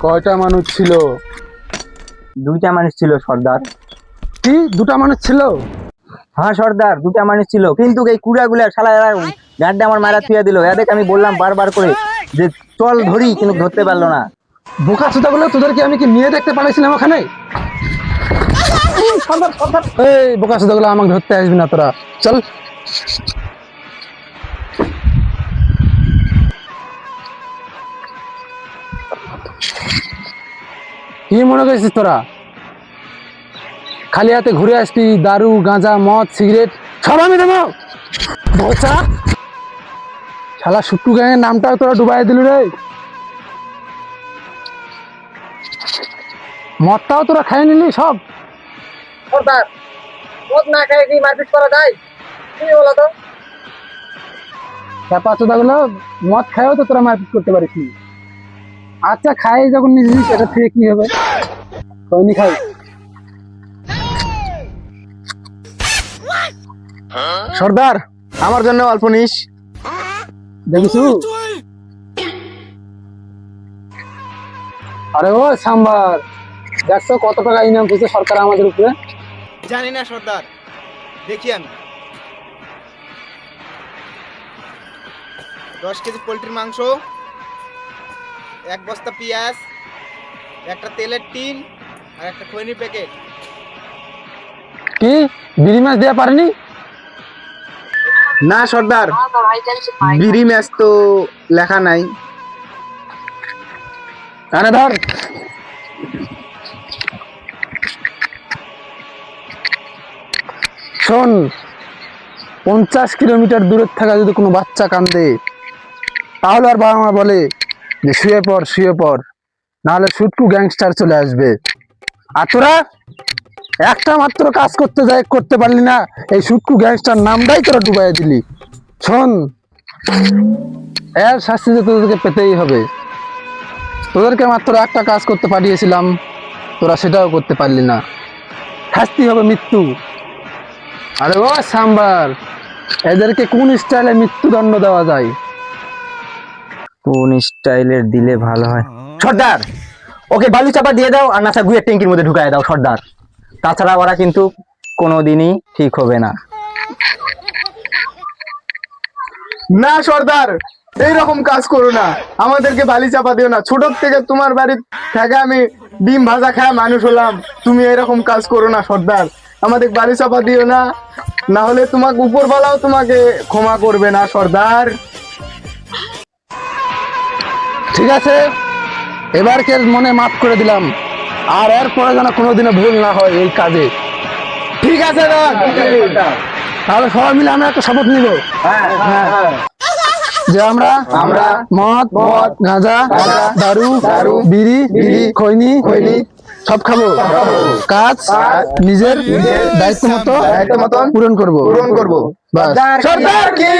কয়টা মানুষ ছিল? দুইটা মানুষ ছিল সর্দার। কি দুটা মানুষ ছিল? হ্যাঁ সর্দার, দুটা মানুষ ছিল, কিন্তু এই কুড়াগুলা শালা গাড্ডা আমার মারা থুয়া দিল। এদেরকে আমি বললাম বারবার করে যে চল ধরি, কিন্তু ধরতে পারলো না। বোকা চোদাগুলো, তোদেরকে আমি কি নিয়ে দেখতে পাঠাইছিলাম ওখানে? এই বোকা চোদাগুলো, আমাকে ধরতে আসবি না তোরা, চল। কি মনে করছিস তোরা? খালি হাতে ঘুরে আসবি? দারু, গাঁজা, মদ, সিগারেট সব আমি দেবো? বোচা শালা, সুট্টু গ্যাংয়ের নামটাও তোরা ডুবাই দিল রে। মদটাও তোরা খাই নিলি সব। সর্দার, মদ না খাই কি মারপিট করা যায়? তুমি বলো তো। চাপা চোদাগুলো মদ খাইও তো তোরা মারপিট করতে পারিস নি। আচ্ছা, খাই যখন নিজেই, সেটা থেকে কি হবে? খৈনি খাই। সর্দার, আমার জন্য অল্প নিস। দেখিস? আরে ও সাম্বার, দেখছো কত টাকা ইনাম দিচ্ছে সরকার আমাদের উপরে? জানি না সর্দার, দেখি আমি। 10 কেজি পোলট্রির মাংস, 1 বস্তা পেঁয়াজ, একটা তেলের টিন আর একটা খৈনির প্যাকেট। কি বিড়ি মাছ দেওয়া পারেনি? না সর্দার, বিড়ি ম্যাচ তো লেখা নাই। আরে ধর। শোন, 50 কিলোমিটার দূরে থাকা যদি কোনো বাচ্চা কান্দে, তাহলে আর বাবা মা বলে যে শুয়ে পড় শুয়ে পড়, নাহলে সুটকু গ্যাংস্টার চলে আসবে। আর তোরা একটা মাত্র কাজ করতে পারলি না, এই সুটকু গ্যাংস্টার নামটাই তোরা ডুবাই দিলি। শোন, এর শাস্তি তো তোদেরকে পেতেই হবে। তোদেরকে মাত্র একটা কাজ করতে পাঠিয়েছিলাম, তোরা সেটাও করতে পারলি না, শাস্তি হবে মৃত্যু। আরে ও সাম্বার, এদেরকে কোন স্টাইলে মৃত্যুদণ্ড দেওয়া যায়? কোন স্টাইলের দিলে ভালো হয়? সর্দার, ওকে বালু চাপা দিয়ে দাও আর নাসা গুয়ের ট্যাঙ্কির মধ্যে ঢুকায় দাও সর্দার। তাছাড়া ওরা কিন্তু কোনোদিনই ঠিক হবে না। না সর্দার, এইরকম কাজ করো না, আমাদেরকে বালি চাপা দিও না। ছোট থেকে তোমার বাড়ির থেকে আমি ডিম ভাজা খায় মানুষ হলাম, তুমি এরকম কাজ করো না সর্দার। আমাদের বালি চাপা দিও না, না হলে তোমাকে উপরওয়ালাও তোমাকে ক্ষমা করবে না সর্দার। ঠিক আছে, এবারকে মনে মাফ করে দিলাম, আর এরপরে যেন কোনোদিনও ভুল না হয় এই কাজে। ঠিক আছে না? তাহলে সবাই মিলে আমরা একটা শপথ নিব। হ্যাঁ, যে আমরা মদ, গাঁজা, দারু, বিড়ি, খৈনি সব খাবো, কাজ নিজের দায়িত্ব মতো পূরণ করবো। বাস। সর্দার কি?